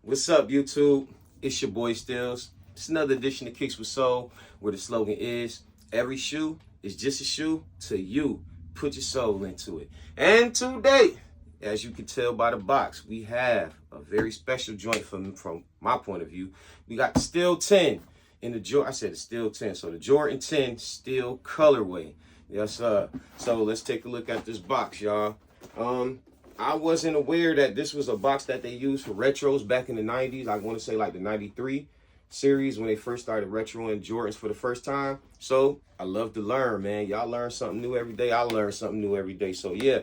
What's up, YouTube? It's your boy Steelez. It's another edition of Kicks with Soul, where the slogan is, every shoe is just a shoe to you. Put your soul into it. And today, as you can tell by the box, we have a very special joint from my point of view. We got the Steel 10 in the Jordan. I said the Steel 10, so the Jordan 10 Steel colorway. Yes, sir. So let's take a look at this box, y'all. I wasn't aware that this was a box that they used for retros back in the 90s. I want to say like the 93 series when they first started retroing Jordans for the first time. So I love to learn, man. Y'all learn something new every day. I learn something new every day. So yeah,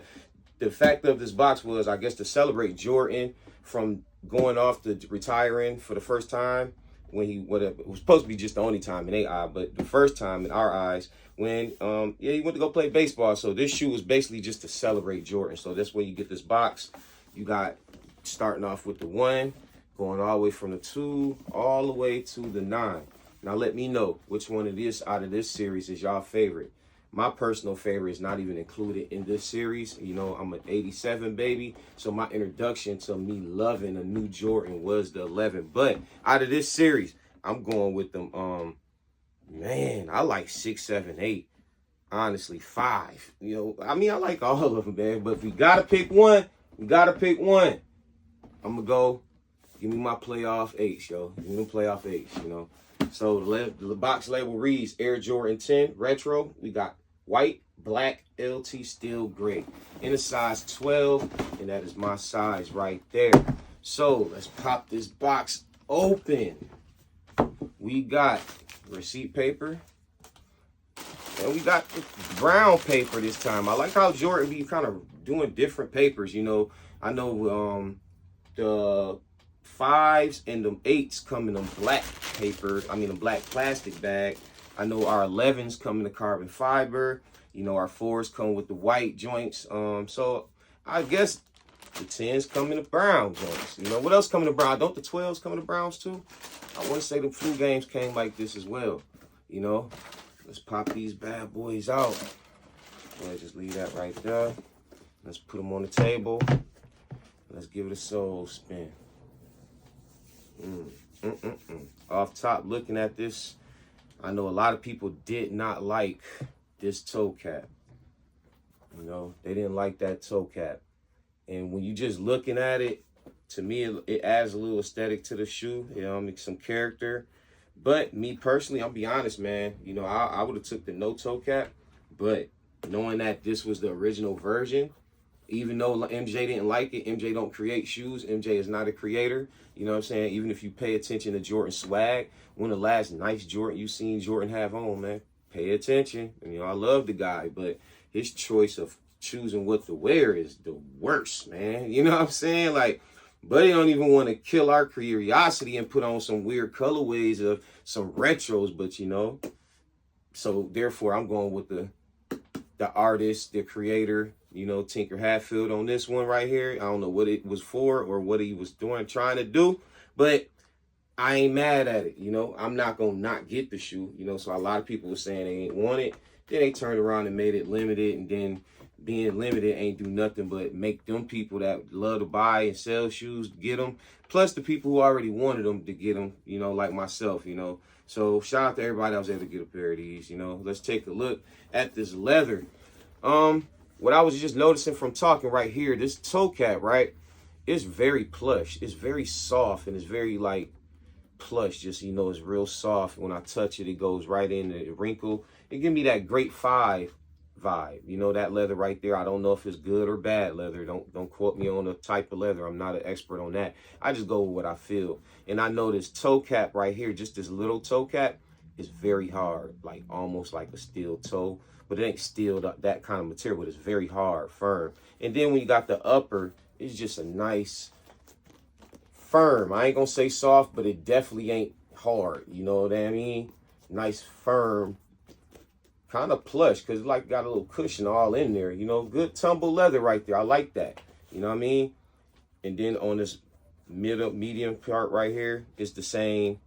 the fact of this box was, I guess, to celebrate Jordan from going off to retiring for the first time when he, whatever, it was supposed to be just the only time in their eye, but the first time in our eyes when he went to go play baseball. So this shoe was basically just to celebrate Jordan. So that's where you get this box. You got starting off with the 1, going all the way from the 2 all the way to the 9. Now let me know which one of this out of this series is y'all favorite. My personal favorite is not even included in this series. You know, I'm an 87 baby, so my introduction to me loving a new Jordan was the 11. But out of this series, I'm going with them. Man, I like 6, 7, 8. Honestly, 5. You know, I mean, I like all of them, man. But if we gotta pick one, we gotta pick one. I'm gonna go. Give me my playoff 8s, yo. Give me the playoff 8s, you know. So the box label reads Air Jordan 10 Retro. We got white, black, LT steel gray in a size 12, and that is my size right there. So let's pop this box open. We got receipt paper, and we got the brown paper this time. I like how Jordan be kind of doing different papers. You know, I know the 5s and the 8s come in a black paper. I mean, a black plastic bag. I know our 11s come in the carbon fiber. You know, our 4s come with the white joints. So I guess the 10s come in the brown joints. You know, what else come in the brown? Don't the 12s come in the browns too? I want to say the flu games came like this as well. You know, let's pop these bad boys out. Let's just leave that right there. Let's put them on the table. Let's give it a soul spin. Off top, looking at this, I know a lot of people did not like this toe cap. You know, they didn't like that toe cap. And when you just looking at it, to me, it adds a little aesthetic to the shoe. You know, makes some character. But me personally, I'll be honest, man. You know, I would have took the no toe cap. But knowing that this was the original version, even though MJ didn't like it, MJ don't create shoes. MJ is not a creator. You know what I'm saying? Even if you pay attention to Jordan swag, one of the last nice Jordan you seen Jordan have on, man, pay attention. And, you know, I love the guy, but his choice of choosing what to wear is the worst, man. You know what I'm saying? Like, buddy don't even want to kill our curiosity and put on some weird colorways of some retros, but, you know. So, therefore, I'm going with the artist, the creator, you know, Tinker Hatfield on this one right here. I don't know what it was for or what he was trying to do, but I ain't mad at it, you know. I'm not going to not get the shoe, you know. So a lot of people were saying they ain't want it. Then they turned around and made it limited, and then being limited ain't do nothing but make them people that love to buy and sell shoes get them, plus the people who already wanted them to get them, you know, like myself, you know. So shout out to everybody that was able to get a pair of these, you know. Let's take a look at this leather. What I was just noticing from talking right here, this toe cap, right, it's very plush. It's very soft, and it's very, like, plush. Just, you know, it's real soft. When I touch it, it goes right in the wrinkle. It give me that Great 5 vibe. You know, that leather right there. I don't know if it's good or bad leather. Don't quote me on the type of leather. I'm not an expert on that. I just go with what I feel. And I know this toe cap right here, just this little toe cap, is very hard, like almost like a steel toe. But it ain't steel, that kind of material, but it's very hard, firm. And then when you got the upper, it's just a nice, firm. I ain't gonna say soft, but it definitely ain't hard. You know what I mean? Nice, firm, kind of plush, because it's like got a little cushion all in there. You know, good tumble leather right there. I like that. You know what I mean? And then on this medium part right here, it's the same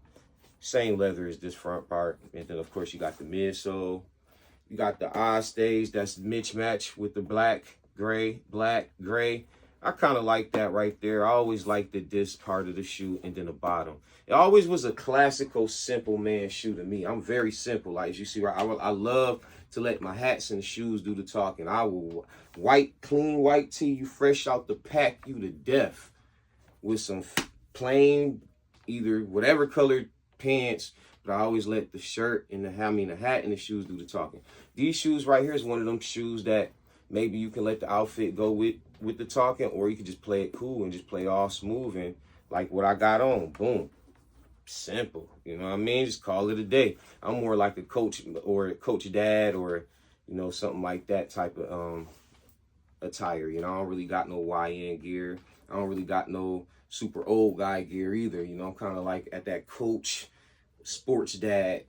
leather as this front part. And then, of course, you got the midsole. You got the eye stage that's mismatched with the black, gray, I kind of like that right there. I always liked this part of the shoe and then the bottom. It always was a classical, simple man shoe to me. I'm very simple. Like, as you see, right, I love to let my hats and shoes do the talking. I will clean white tee you fresh out the pack you to death with some plain, either whatever colored pants, but I always let the shirt and the hat and the shoes do the talking. These shoes right here is one of them shoes that maybe you can let the outfit go with the talking, or you can just play it cool and just play all smooth and like what I got on. Boom. Simple. You know what I mean? Just call it a day. I'm more like a coach or a coach dad or, you know, something like that type of attire. You know, I don't really got no YN gear. I don't really got no super old guy gear either. You know, I'm kind of like at that coach sports dad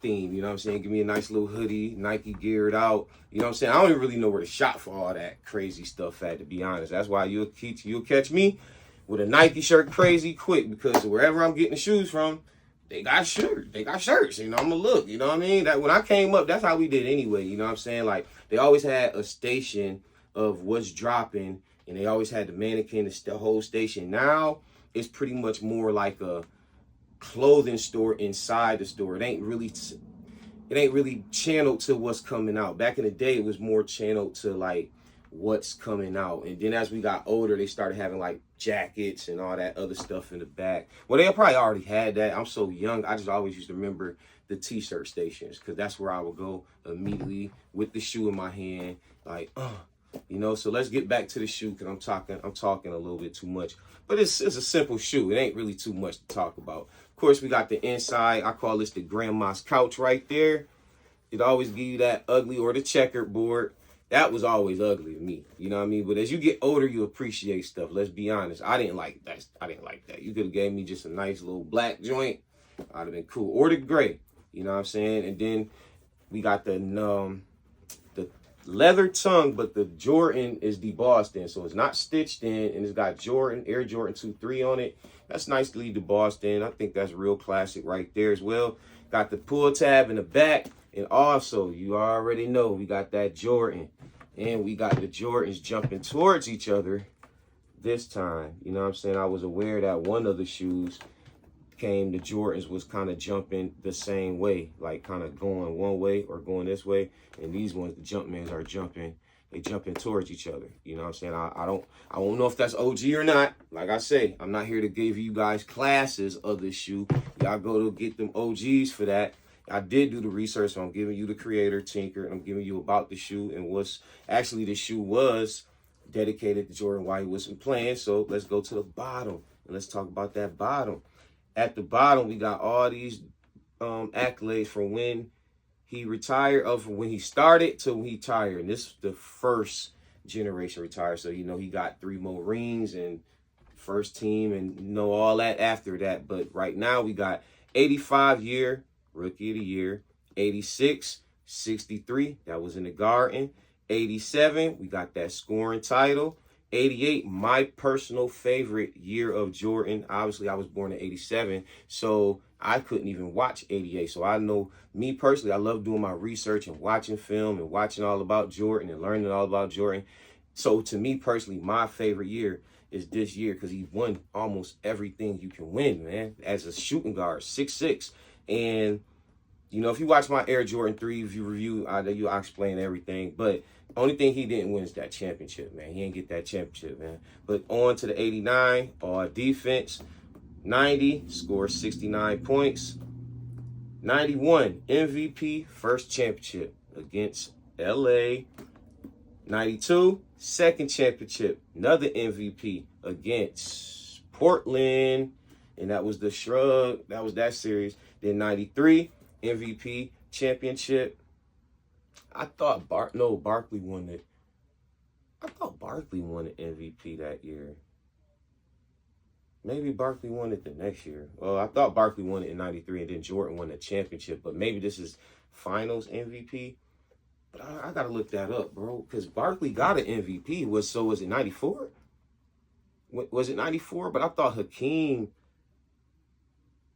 theme, you know what I'm saying? Give me a nice little hoodie, Nike geared out. You know what I'm saying? I don't even really know where to shop for all that crazy stuff at, to be honest. That's why you'll catch me with a Nike shirt crazy quick, because wherever I'm getting the shoes from, they got shirts, you know, I'm gonna look, you know what I mean? That when I came up, that's how we did anyway, you know what I'm saying? Like, they always had a station of what's dropping, and they always had the mannequin, the whole station. Now, it's pretty much more like a clothing store inside the store. It ain't really channeled to what's coming out. Back in the day, it was more channeled to like what's coming out. And then as we got older, they started having like jackets and all that other stuff in the back. Well, they probably already had that. I'm so young, I just always used to remember the t-shirt stations, because that's where I would go immediately with the shoe in my hand, like, you know. So let's get back to the shoe, because I'm talking a little bit too much. But it's a simple shoe. It ain't really too much to talk about. Of course, we got the inside. I call this the grandma's couch right there. It always give you that ugly, or the checkerboard. That was always ugly to me. You know what I mean? But as you get older, you appreciate stuff. Let's be honest. I didn't like that. You could have gave me just a nice little black joint. I'd have been cool. Or the gray. You know what I'm saying? And then we got the leather tongue, but the Jordan is debossed in, so it's not stitched in, and it's got Jordan, Air Jordan 2-3 on it. That's nicely debossed in. I think that's real classic right there as well. Got the pull tab in the back, and also, you already know, we got that Jordan, and we got the Jordans jumping towards each other this time. You know what I'm saying? I was aware that one of the shoes the Jordans was kind of jumping the same way, like kind of going one way or going this way, and these ones, the Jumpmans, are jumping towards each other. You know what I'm saying? I don't know if that's OG or not. Like I say, I'm not here to give you guys classes of this shoe. Y'all go to get them OGs for that. I did do the research, so I'm giving you the creator, Tinker, and I'm giving you about the shoe and what's actually the shoe was dedicated to Jordan while he wasn't playing. So let's go to the bottom and let's talk about that bottom. At the bottom, we got all these accolades from when he retired, from when he started to when he retired. And this is the first generation retired. So, you know, he got 3 more rings and first team and, you know, all that after that. But right now we got 85 year Rookie of the Year, 86, 63, that was in the Garden, 87, we got that scoring title, 88, my personal favorite year of Jordan. Obviously, I was born in 87, so I couldn't even watch 88. So I know, me personally, I love doing my research and watching film and watching all about Jordan and learning all about Jordan. So to me personally, my favorite year is this year, because he won almost everything you can win, man, as a shooting guard, 6'6". And, you know, if you watch my Air Jordan 3 review, I'll explain everything. But only thing he didn't win is that championship, man. He didn't get that championship, man. But on to the 89, all defense. 90, scored 69 points. 91, MVP, first championship against LA. 92, second championship, another MVP against Portland. And that was the Shrug. That was that series. Then 93, MVP championship. I thought Barkley won it. I thought Barkley won the MVP that year. Maybe Barkley won it the next year. Well, I thought Barkley won it in 93, and then Jordan won the championship. But maybe this is finals MVP. But I got to look that up, bro. Because Barkley got an MVP. Was it 94? Was it 94? But I thought Hakeem...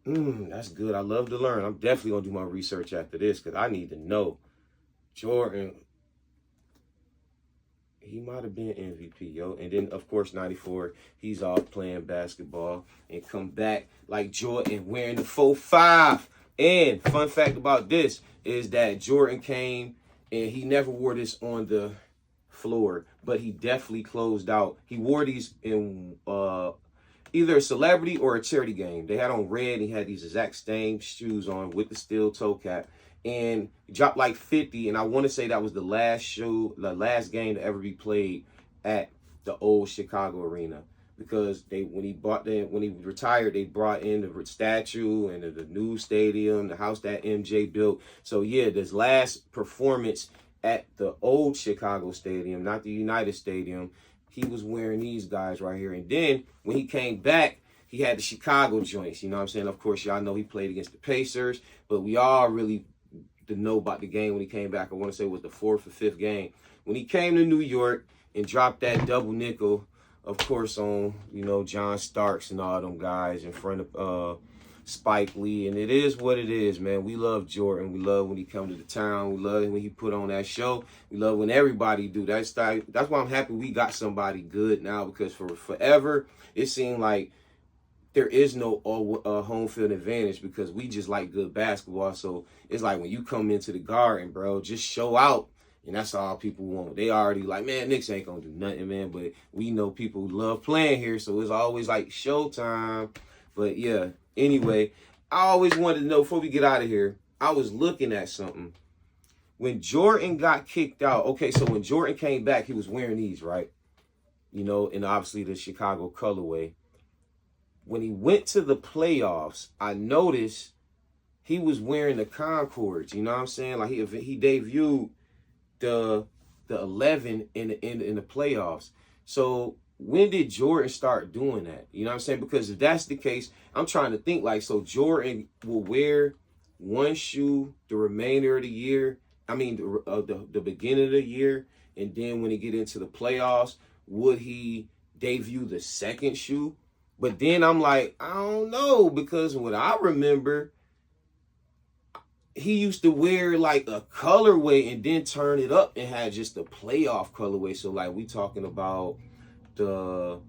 that's good. I love to learn. I'm definitely going to do my research after this, because I need to know. Jordan, He might have been MVP, yo. And then, of course, 94, he's off playing basketball and come back like Jordan wearing the 4-5. And fun fact about this is that Jordan came and he never wore this on the floor, but he definitely closed out. He wore these in either a celebrity or a charity game. They had on red. He had these exact same shoes on with the steel toe cap. And dropped like 50, and I want to say that was the last game to ever be played at the old Chicago arena, because when he retired, they brought in the statue and the new stadium, the house that MJ built. So yeah, this last performance at the old Chicago stadium, not the United Stadium, he was wearing these guys right here. And then when he came back, he had the Chicago joints. You know what I'm saying? Of course, y'all know he played against the Pacers, but we all really to know about the game when he came back. I want to say it was the 4th or 5th game. When he came to New York and dropped that double nickel, of course, on, you know, John Starks and all them guys in front of Spike Lee. And it is what it is, man. We love Jordan. We love when he come to the town. We love when he put on that show. We love when everybody do. That's why I'm happy we got somebody good now, because for forever, it seemed like there is no home field advantage, because we just like good basketball. So it's like when you come into the Garden, bro, just show out. And that's all people want. They already like, man, Knicks ain't going to do nothing, man. But we know people love playing here. So it's always like showtime. But yeah, anyway, I always wanted to know, before we get out of here, I was looking at something. When Jordan got kicked out, okay, so when Jordan came back, he was wearing these, right? You know, and obviously the Chicago colorway. When he went to the playoffs, I noticed he was wearing the Concords. You know what I'm saying? Like he debuted the 11 in the playoffs. So when did Jordan start doing that? You know what I'm saying? Because if that's the case, I'm trying to think like, so Jordan will wear one shoe the remainder of the year. I mean, the beginning of the year, and then when he get into the playoffs, would he debut the second shoe? But then I'm like, I don't know, because what I remember, he used to wear like a colorway and then turn it up and had just a playoff colorway. So like we talking about the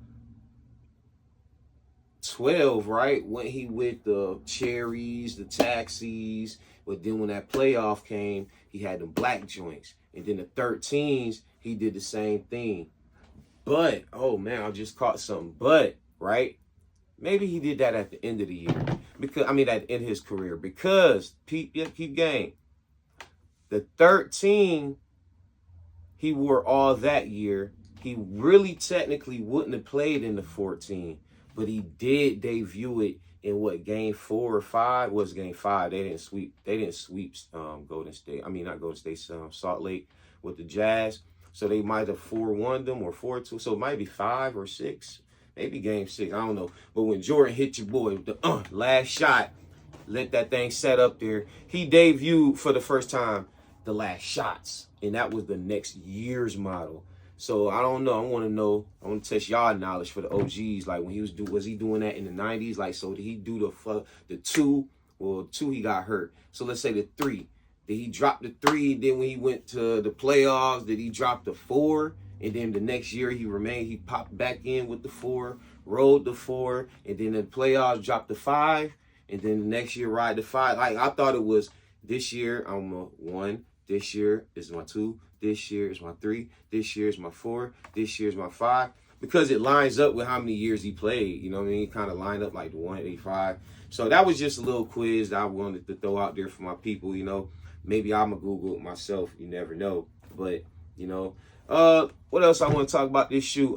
12, right? When he with the cherries, the taxis, but then when that playoff came, he had the black joints. And then the 13s, he did the same thing. But, oh man, I just caught something. But, right? Maybe he did that at the end of the year. Because, I mean, at in his career. Because, keep game. The 13, he wore all that year. He really technically wouldn't have played in the 14. But he did debut it in what, game 4 or 5? Was game 5. They didn't sweep Golden State. I mean, not Golden State, Salt Lake with the Jazz. So they might have 4-1 them or 4-2. So it might be 5 or 6. Maybe game 6. I don't know. But when Jordan hit your boy with the last shot, let that thing set up there. He debuted for the first time the last shots. And that was the next year's model. So I don't know. I want to test y'all knowledge for the OGs. Like when he was he doing that in the 90s? Like, so did he do the 2? Well, 2 he got hurt. So let's say the 3. Did he drop the 3? Then when he went to the playoffs, did he drop the 4? And then the next year he popped back in with the 4, rolled the 4, and then the playoffs dropped the 5, and then the next year ride the 5. Like I thought it was this year I'm a 1, this year is my 2, this year is my 3, this year is my 4, this year is my 5, because it lines up with how many years he played. You know what I mean? It kind of lined up like the 185. So that was just a little quiz that I wanted to throw out there for my people. You know, maybe I'm gonna Google it myself. You never know. But you know. What else I want to talk about this shoe?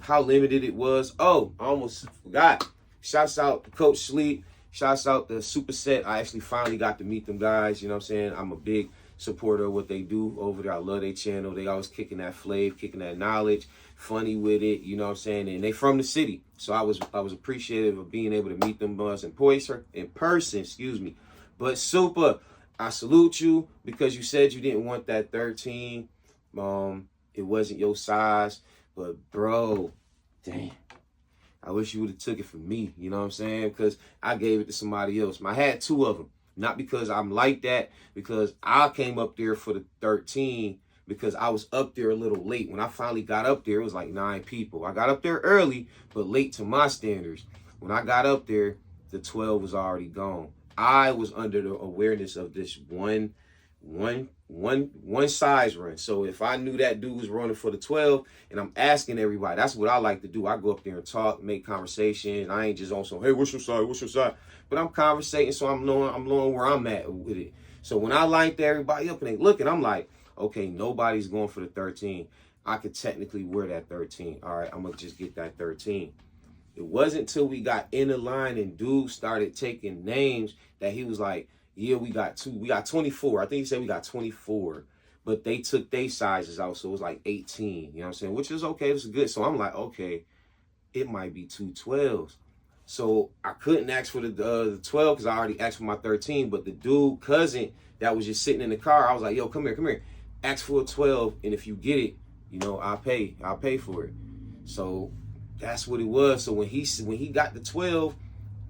How limited it was. Oh, I almost forgot. Shouts out to Coach Sleep. Shouts out to Superset. I actually finally got to meet them guys. You know what I'm saying? I'm a big supporter of what they do over there. I love their channel. They always kicking that flav, kicking that knowledge, funny with it. You know what I'm saying? And they from the city. So I was appreciative of being able to meet them boys in person, excuse me. But Super, I salute you because you said you didn't want that 13. It wasn't your size, but bro, damn, I wish you would have took it from me. You know what I'm saying? Because I gave it to somebody else. I had 2 of them, not because I'm like that, because I came up there for the 13, because I was up there a little late. When I finally got up there, it was like 9 people. I got up there early, but late to my standards. When I got up there, the 12 was already gone. I was under the awareness of this one size run. So if I knew that dude was running for the 12 and I'm asking everybody, that's what I like to do. I go up there and talk, make conversations. I ain't just on some, hey, what's your size? What's your size? But I'm conversating, so I'm knowing where I'm at with it. So when I lined everybody up and they looking, I'm like, okay, nobody's going for the 13. I could technically wear that 13. All right, I'm gonna just get that 13. It wasn't until we got in the line and dude started taking names that he was like, yeah, we got 24. I think he said we got 24, but they took their sizes out, so it was like 18. You know what I'm saying? Which is okay. This is good. So I'm like, okay, it might be 2 12s. So I couldn't ask for the 12 because I already asked for my 13. But the dude cousin that was just sitting in the car, I was like, yo, come here, ask for a 12, and if you get it, you know, I'll pay for it. So that's what it was. So when he got the 12.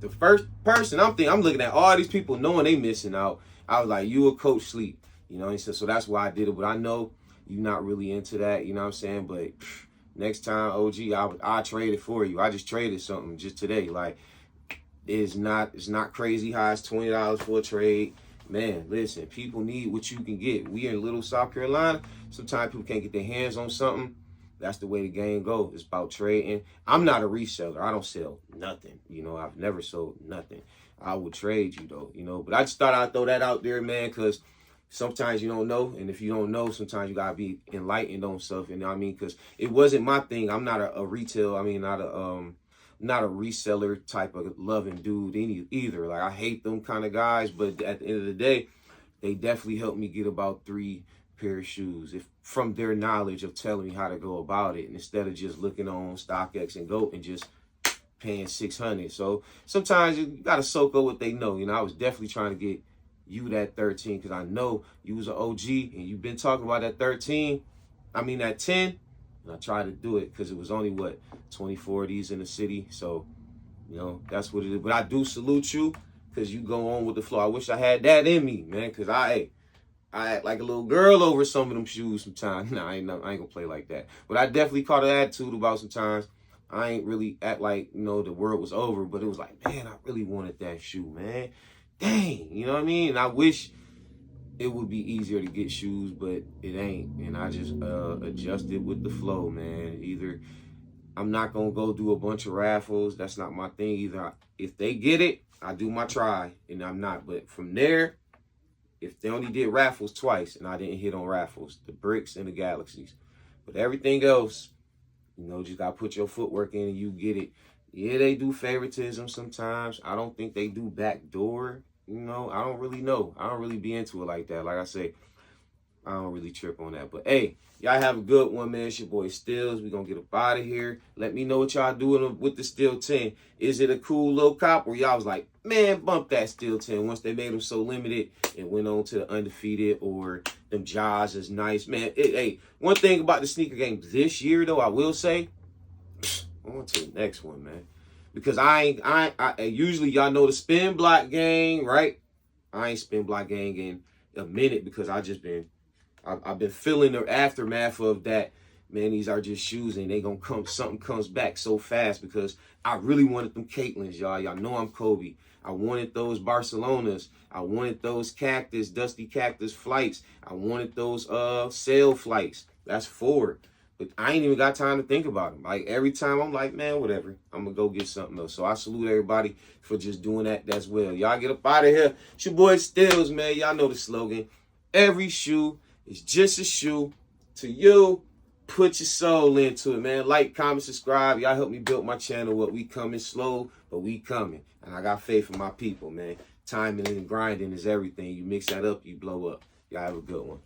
The first person I'm looking at all these people knowing they missing out. I was like, you a coach sleep, you know. And so that's why I did it. But I know you're not really into that, you know what I'm saying. But next time, OG, I trade it for you. I just traded something just today. Like it's not crazy high. It's $20 for a trade. Man, listen, people need what you can get. We in little South Carolina. Sometimes people can't get their hands on something. That's the way the game goes. It's about trading. I'm not a reseller. I don't sell nothing. You know, I've never sold nothing. I would trade you, though, you know. But I just thought I'd throw that out there, man, because sometimes you don't know. And if you don't know, sometimes you got to be enlightened on stuff. You know what I mean? Because it wasn't my thing. I'm not a retail. I mean, not a reseller type of loving dude either. Like, I hate them kind of guys. But at the end of the day, they definitely helped me get about 3 pair of shoes from their knowledge of telling me how to go about it, and instead of just looking on StockX and GOAT and just paying $600. So sometimes you gotta soak up what they know. You know, I was definitely trying to get you that 13 because I know you was an OG and you've been talking about that 13. I mean that 10, and I tried to do it because it was only 24 of these in the city. So you know that's what it is. But I do salute you because you go on with the flow. I wish I had that in me, man, because I act like a little girl over some of them shoes sometimes. Nah, I ain't gonna play like that. But I definitely caught an attitude about sometimes. I ain't really act like, you know, the world was over, but it was like, man, I really wanted that shoe, man. Dang, you know what I mean? And I wish it would be easier to get shoes, but it ain't. And I just adjusted with the flow, man. Either I'm not gonna go do a bunch of raffles. That's not my thing either. If they get it, I do my try, and I'm not. But from there, if they only did raffles twice and I didn't hit on raffles, the bricks and the galaxies. But everything else, you know, just got to put your footwork in and you get it. Yeah, they do favoritism sometimes. I don't think they do backdoor. You know, I don't really know. I don't really be into it like that. Like I say, I don't really trip on that. But, hey, y'all have a good one, man. It's your boy Steelz. We're going to get up out of here. Let me know what y'all doing with the Steel 10. Is it a cool little cop or y'all was like, man, bump that Steel 10 once they made them so limited and went on to the undefeated or them Jaws is nice. Man, hey, one thing about the sneaker game this year, though, I will say, on to the next one, man. Because I usually, y'all know the spin block gang, right? I ain't spin block gang in a minute because I've been feeling the aftermath of that. Man, these are just shoes and they gonna something comes back so fast because I really wanted them Caitlins, y'all. Y'all know I'm Kobe. I wanted those Barcelonas. I wanted those Dusty Cactus flights. I wanted those sail flights. That's 4. But I ain't even got time to think about them. Like every time I'm like, man, whatever. I'm gonna go get something else. So I salute everybody for just doing that as well. Y'all get up out of here. It's your boy Steelz, man. Y'all know the slogan. Every shoe is just a shoe to you. Put your soul into it, man. Like, comment, subscribe. Y'all help me build my channel up. We coming slow, but we coming. And I got faith in my people, man. Timing and grinding is everything. You mix that up, you blow up. Y'all have a good one.